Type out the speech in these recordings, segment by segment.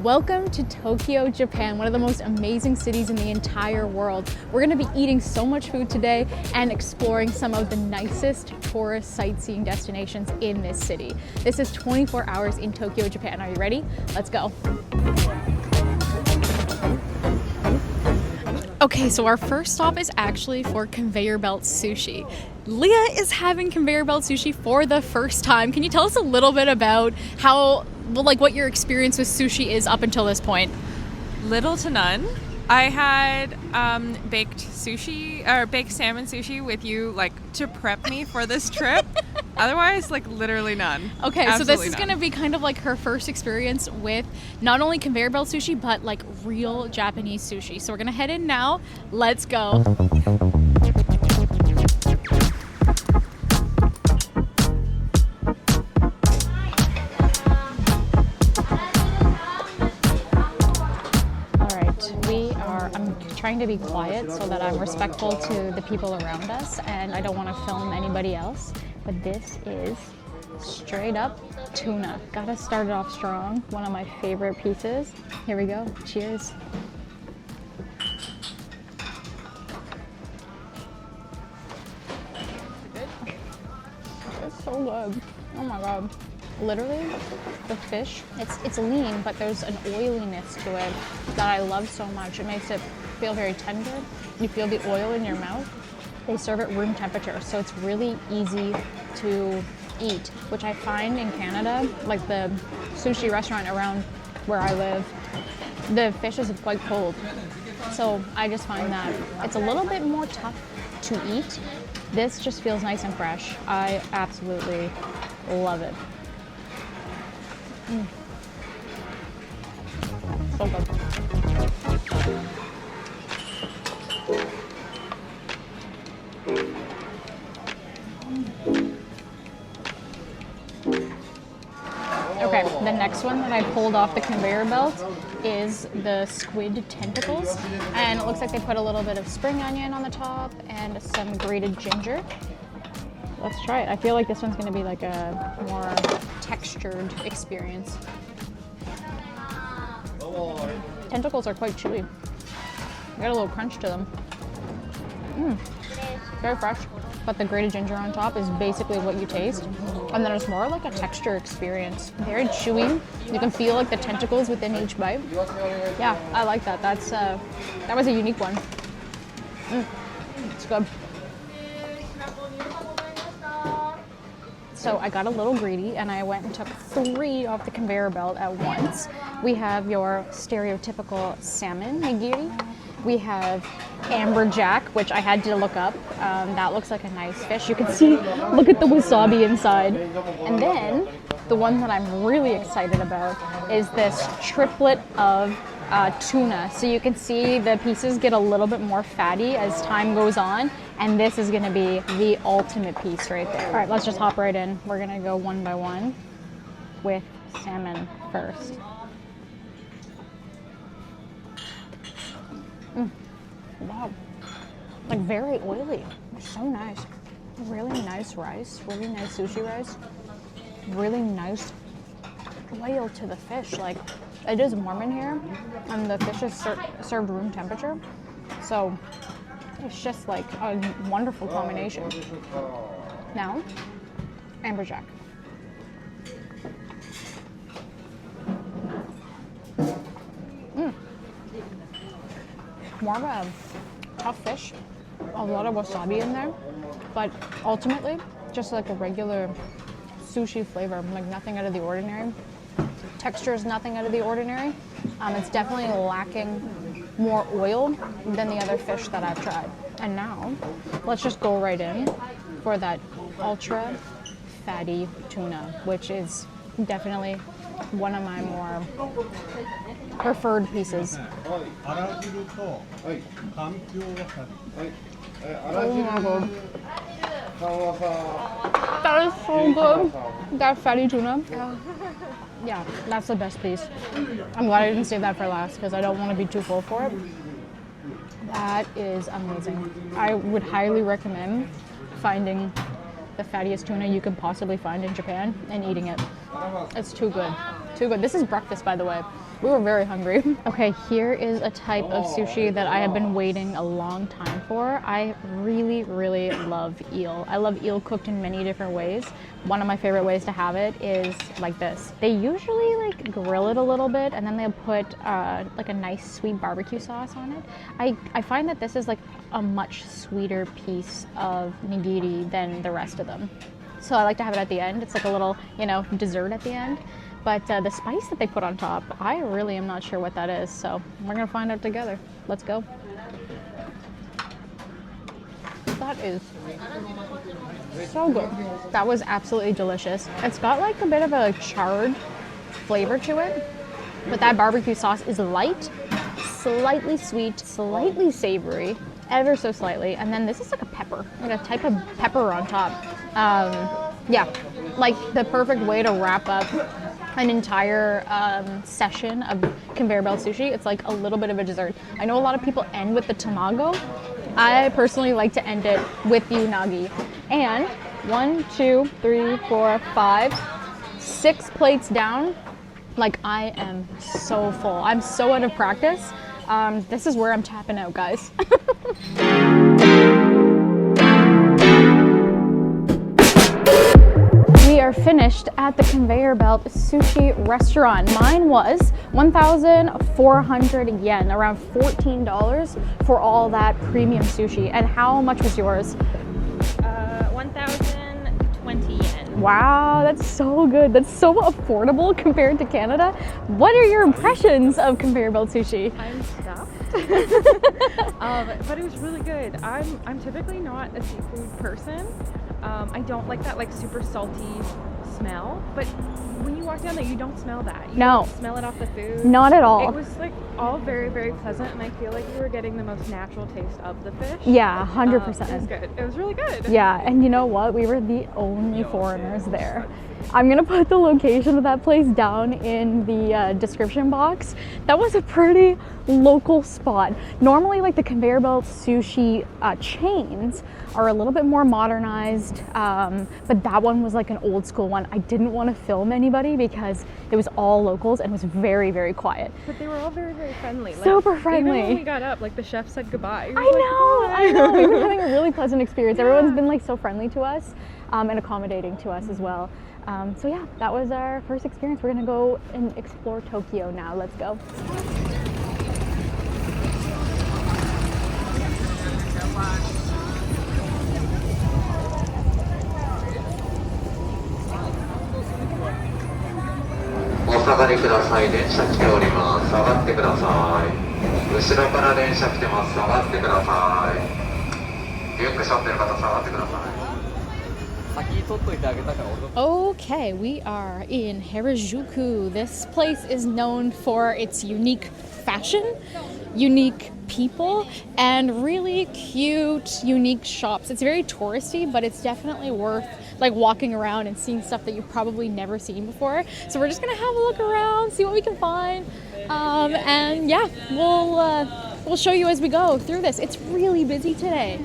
Welcome to Tokyo, Japan, one of the most amazing cities in the entire world. We're going to be eating so much food today and exploring some of the nicest tourist sightseeing destinations in this city. This is 24 hours in Tokyo, Japan. Are you ready? Let's go. Okay, so our first stop is actually for Conveyor Belt Sushi. Leah is having Conveyor Belt Sushi for the first time. Can you tell us a little bit about what your experience with sushi is up until this point? Little to none. I had baked salmon sushi with you to prep me for this trip. Otherwise, literally none. Okay, Absolutely so this is none. going to be kind of like her first experience with not only Conveyor Belt Sushi, but real Japanese sushi. So we're going to head in now. Let's go. I'm trying to be quiet so that I'm respectful to the people around us and I don't want to film anybody else. But this is straight up tuna. Gotta start it off strong. One of my favorite pieces. Here we go. Cheers. It's so good. Oh my god. Literally, the fish, it's lean, but there's an oiliness to it that I love so much. It makes it feel very tender. You feel the oil in your mouth. They serve it room temperature, so it's really easy to eat, which I find in Canada, like the sushi restaurant around where I live, the fish is quite cold. So I just find that it's a little bit more tough to eat. This just feels nice and fresh. I absolutely love it. So good. Okay, the next one that I pulled off the conveyor belt is the squid tentacles, and it looks like they put a little bit of spring onion on the top and some grated ginger. Let's try it. I feel like this one's going to be like a more textured experience. Tentacles are quite chewy. They got a little crunch to them. Very fresh. But the grated ginger on top is basically what you taste. And then it's more like a texture experience. Very chewy. You can feel like the tentacles within each bite. Yeah, I like that. That was a unique one. It's good. So I got a little greedy and I went and took 3 off the conveyor belt at once. We have your stereotypical salmon nigiri. We have amberjack, which I had to look up. That looks like a nice fish. You can see, look at the wasabi inside. And then the one that I'm really excited about is this triplet of tuna. So you can see the pieces get a little bit more fatty as time goes on, and this is going to be the ultimate piece right there. All right, let's just hop right in. We're going to go one by one with salmon first. Wow, very oily. So nice. Really nice rice, really nice sushi rice. Really nice oil to the fish. It is warm in here, and the fish is served room temperature, so it's just a wonderful combination. Now, amberjack. More of a tough fish, a lot of wasabi in there, but ultimately just like a regular sushi flavor, nothing out of the ordinary. Texture is nothing out of the ordinary. It's definitely lacking more oil than the other fish that I've tried. And now, let's just go right in for that ultra fatty tuna, which is definitely one of my more preferred pieces. Oh my god. That is so good. That fatty tuna. Yeah, that's the best piece. I'm glad I didn't save that for last because I don't want to be too full for it. That is amazing. I would highly recommend finding the fattiest tuna you can possibly find in Japan and eating it. It's too good. Too good. This is breakfast, by the way. We were very hungry. Okay, here is a type of sushi that I have been waiting a long time for. I really, really love eel. I love eel cooked in many different ways. One of my favorite ways to have it is like this. They usually like grill it a little bit and then they'll put like a nice sweet barbecue sauce on it. I find that this is like a much sweeter piece of nigiri than the rest of them. So I like to have it at the end. It's like a little, you know, dessert at the end. But the spice that they put on top, I really am not sure what that is. So we're gonna find out together. Let's go. That is so good. That was absolutely delicious. It's got like a bit of a charred flavor to it, but that barbecue sauce is light, slightly sweet, slightly savory, ever so slightly. And then this is like a pepper, like a type of pepper on top. Yeah, like the perfect way to wrap up an entire session of conveyor belt sushi. It's like a little bit of a dessert. I know a lot of people end with the tamago. I personally like to end it with the unagi. And 1, 2, 3, 4, 5, 6 plates down. Like I am so full. I'm so out of practice. This is where I'm tapping out, guys. We are finished at the Conveyor Belt Sushi Restaurant. Mine was 1,400 yen, around $14 for all that premium sushi. And how much was yours? 1,020 yen. Wow, that's so good. That's so affordable compared to Canada. What are your impressions of Conveyor Belt sushi? I'm stuffed. But it was really good. I'm typically not a seafood person. I don't like that like super salty smell, but when you walk down there, you don't smell that. You No. don't smell it off the food. Not at all. It was like all very, very pleasant, and I feel like you were getting the most natural taste of the fish. Yeah, 100%. It was good. It was really good. Yeah, and you know what? We were the only foreigners there. I'm gonna put the location of that place down in the description box. That was a pretty local spot. Normally, like the conveyor belt sushi chains are a little bit more modernized, but that one was like an old school one. I didn't want to film anybody because it was all locals and it was very, very quiet. But they were all very, very friendly. Like, Super friendly. Even when we got up, like the chef said goodbye. He was I like, know. "Goodbye." We've been having a really pleasant experience. Yeah. Everyone's been like so friendly to us and accommodating to us as well. So yeah, that was our first experience. We're gonna go and explore Tokyo now. Let's go. Okay, we are in Harajuku. This place is known for its unique fashion, unique people, and really cute, unique shops. It's very touristy, but it's definitely worth like walking around and seeing stuff that you've probably never seen before. So we're just gonna have a look around, see what we can find, and yeah, we'll show you as we go through this. It's really busy today.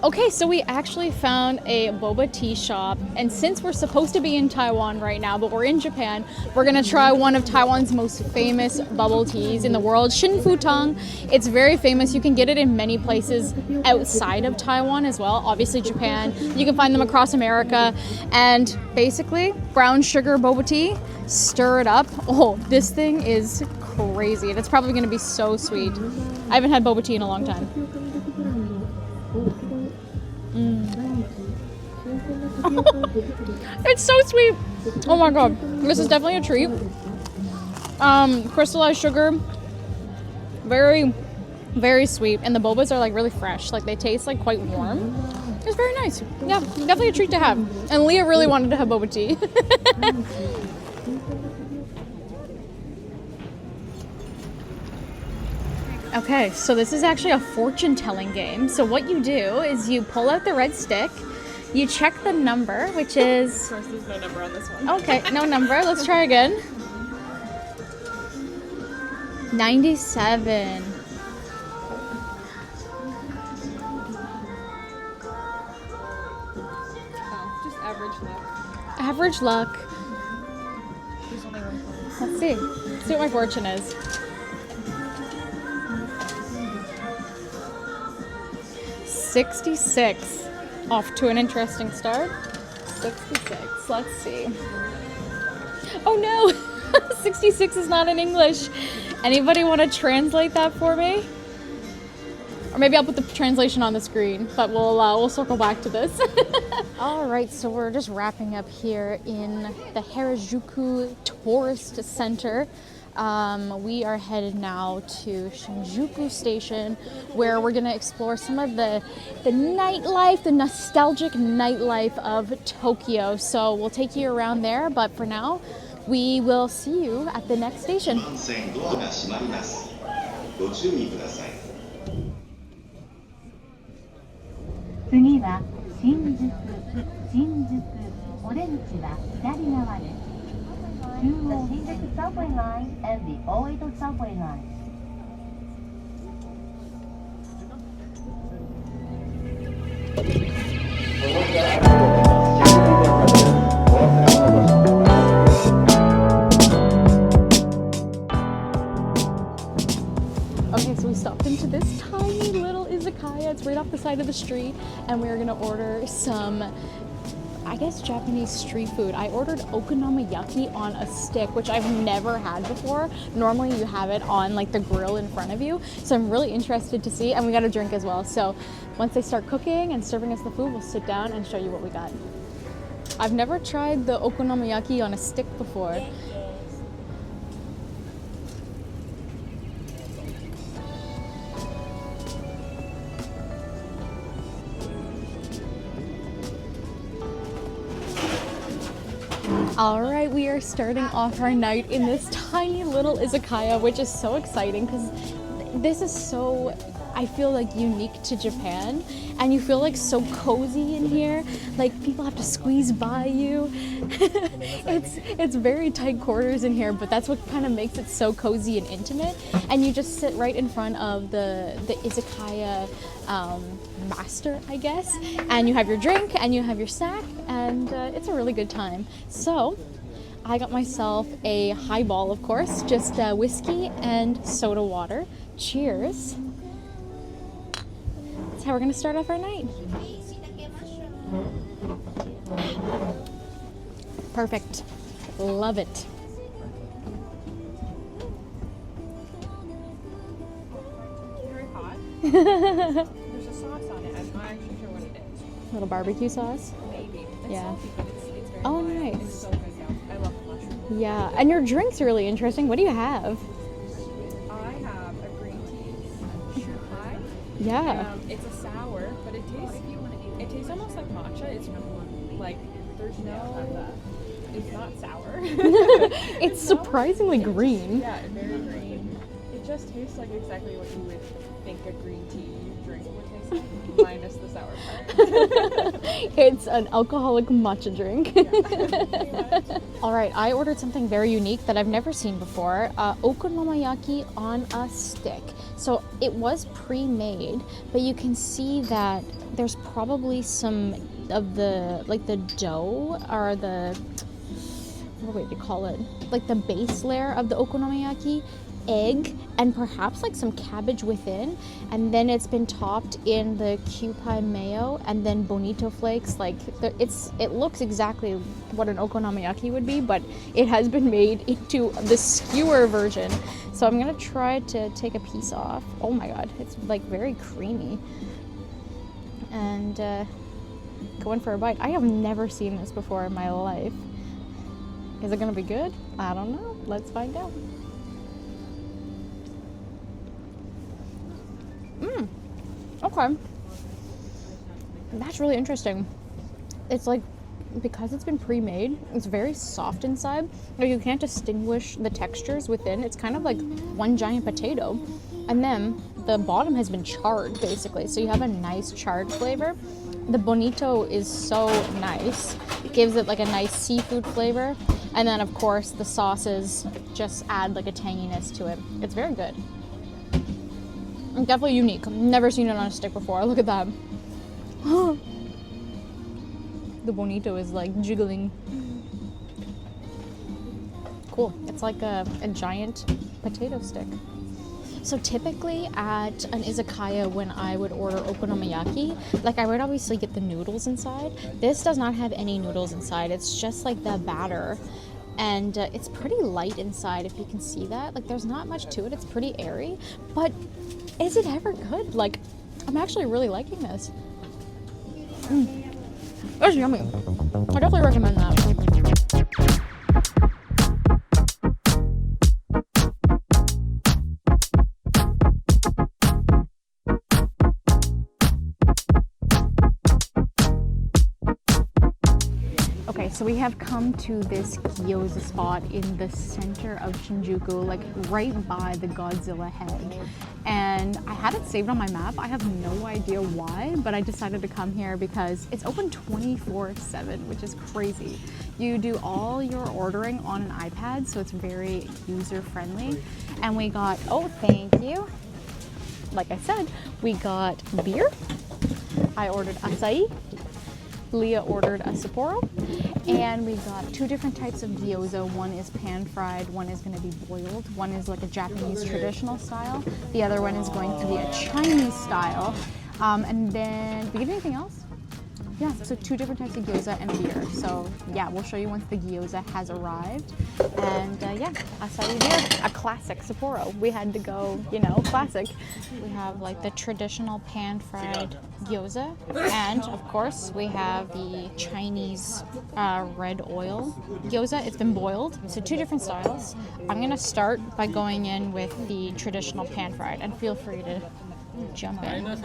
Okay, so we actually found a boba tea shop, and since we're supposed to be in Taiwan right now, but we're in Japan, we're gonna try one of Taiwan's most famous bubble teas in the world, Xin Fu Tang. It's very famous. You can get it in many places outside of Taiwan as well. Obviously Japan. You can find them across America. And basically, brown sugar boba tea, stir it up. Oh, this thing is crazy. And it's probably gonna be so sweet. I haven't had boba tea in a long time. It's so sweet. Oh my god, this is definitely a treat. Crystallized sugar, very, very sweet, and the bobas are like really fresh. Like they taste like quite warm. It's very nice. Yeah, definitely a treat to have. And Leah really wanted to have boba tea. Okay, so this is actually a fortune-telling game. So what you do is you pull out the red stick, you check the number, which is... Of course, there's no number on this one. Okay, no number. Let's try again. 97. Oh, just average luck. Average luck. Let's see. Let's see what my fortune is. 66. Off to an interesting start. 66. Let's see. Oh no! 66 is not in English. Anybody want to translate that for me? Or maybe I'll put the translation on the screen, but we'll circle back to this. All right, so we're just wrapping up here in the Harajuku Tourist Center. We are headed now to Shinjuku Station, where we're gonna explore some of the nightlife, the nostalgic nightlife of Tokyo. So we'll take you around there, but for now, we will see you at the next station. 次は新宿お出口は左側です。The Shinjuku subway line and the Omoide subway line. Okay, so we stopped into this tiny little izakaya. It's right off the side of the street, and we're gonna order some, I guess, Japanese street food. I ordered okonomiyaki on a stick, which I've never had before. Normally you have it on like the grill in front of you. So I'm really interested to see, and we got a drink as well. So once they start cooking and serving us the food, we'll sit down and show you what we got. I've never tried the okonomiyaki on a stick before. All right, we are starting off our night in this tiny little izakaya, which is so exciting because this is so, I feel like, unique to Japan, and you feel like so cozy in here. Like people have to squeeze by you. It's very tight quarters in here, but that's what kind of makes it so cozy and intimate. And you just sit right in front of the izakaya master, I guess, and you have your drink and you have your snack, and it's a really good time. So I got myself a highball, of course, just whiskey and soda water. Cheers. That's how we're gonna start off our night. Perfect. Love it. Very hot. There's a sauce on it. I'm not actually sure what it is. Little barbecue sauce. Maybe. It's Yeah. salty, but it's very Oh, mild. nice. It's so good now. I love the mushroom. Yeah, and your drink's really interesting. What do you have? I have a green tea shukai. Yeah. It's a sour, but it tastes almost like matcha. It's like there's no. It's not sour. It's surprisingly green. Yeah, very green. It just tastes like exactly what you would think a green tea drink would taste like, minus the sour part. It's an alcoholic matcha drink. Pretty much. All right, I ordered something very unique that I've never seen before. Okonomiyaki on a stick. So it was pre-made, but you can see that there's probably some of the, like the dough or the, what would you call it? Like the base layer of the okonomiyaki, egg, and perhaps like some cabbage within, and then it's been topped in the kewpie mayo and then bonito flakes. Like it looks exactly what an okonomiyaki would be, but it has been made into the skewer version. So I'm gonna try to take a piece off. Oh my god, it's like very creamy. And going for a bite. I have never seen this before in my life. Is it gonna be good? I don't know. Let's find out. Okay. That's really interesting. It's like, because it's been pre-made, it's very soft inside. Like you can't distinguish the textures within. It's kind of like one giant potato. And then the bottom has been charred basically. So you have a nice charred flavor. The bonito is so nice. It gives it like a nice seafood flavor. And then of course the sauces just add like a tanginess to it. It's very good. Definitely unique. I've never seen it on a stick before. Look at that. The bonito is like jiggling. Cool. It's like a giant potato stick. So typically at an izakaya, when I would order okonomiyaki, like I would obviously get the noodles inside. This does not have any noodles inside. It's just like the batter. And it's pretty light inside, if you can see that. Like there's not much to it. It's pretty airy. But is it ever good? Like, I'm actually really liking this. It's yummy. I definitely recommend that. Okay, so we have come to this gyoza spot in the center of Shinjuku, like right by the Godzilla head. And I had it saved on my map. I have no idea why, but I decided to come here because it's open 24/7, which is crazy. You do all your ordering on an iPad, so it's very user-friendly. And we got, oh, thank you. Like I said, we got beer. I ordered acai. Leah ordered a Sapporo, and we got two different types of gyoza. One is pan-fried, one is going to be boiled. One is like a Japanese traditional style. The other one is going to be a Chinese style. And then, did we get anything else? Yeah, so two different types of gyoza and beer. So yeah, we'll show you once the gyoza has arrived. And yeah, acai beer, a classic Sapporo. We had to go, you know, classic. We have like the traditional pan-fried gyoza, and of course we have the Chinese red oil gyoza. It's been boiled, so two different styles. I'm gonna start by going in with the traditional pan-fried, and feel free to jump in. Boop,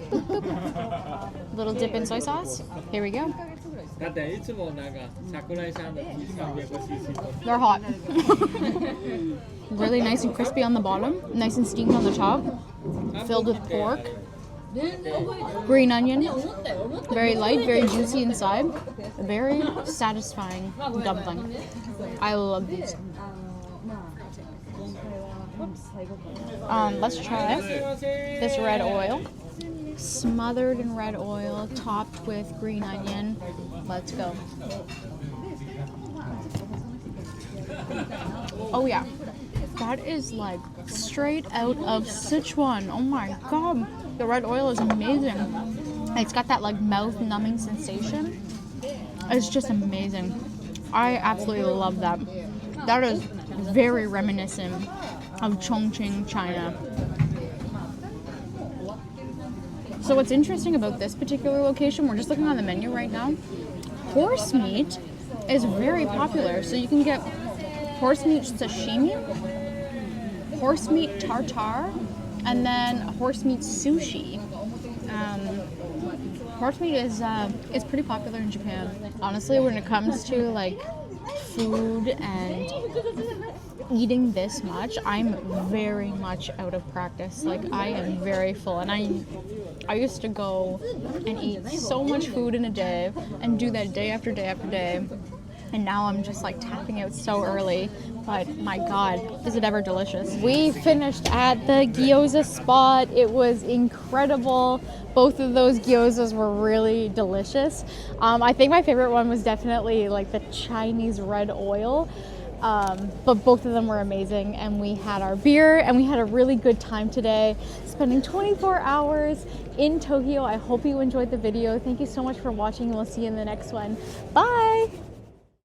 boop, boop. Little dip in soy sauce. Here we go. They're hot. Really nice and crispy on the bottom, nice and steamed on the top, filled with pork, green onion, very light, very juicy inside, very satisfying dumpling. I love these. Let's try this red oil. Smothered in red oil, topped with green onion. Let's go. Oh yeah, that is like straight out of Sichuan. Oh my god, the red oil is amazing. It's got that like mouth numbing sensation. It's just amazing. I absolutely love that. That is very reminiscent of Chongqing, China. So what's interesting about this particular location, we're just looking on the menu right now, horse meat is very popular. So you can get horse meat sashimi, horse meat tartare, and then horse meat sushi. Horse meat is pretty popular in Japan. Honestly, when it comes to like food and eating this much, I'm very much out of practice. Like I am very full, and I used to go and eat so much food in a day and do that day after day after day. And now I'm just like tapping out so early, but my god, is it ever delicious. We finished at the gyoza spot. It was incredible. Both of those gyozas were really delicious. I think my favorite one was definitely like the Chinese red oil. But both of them were amazing, and we had our beer and we had a really good time today, spending 24 hours in Tokyo. I hope you enjoyed the video. Thank you so much for watching, and we'll see you in the next one. Bye!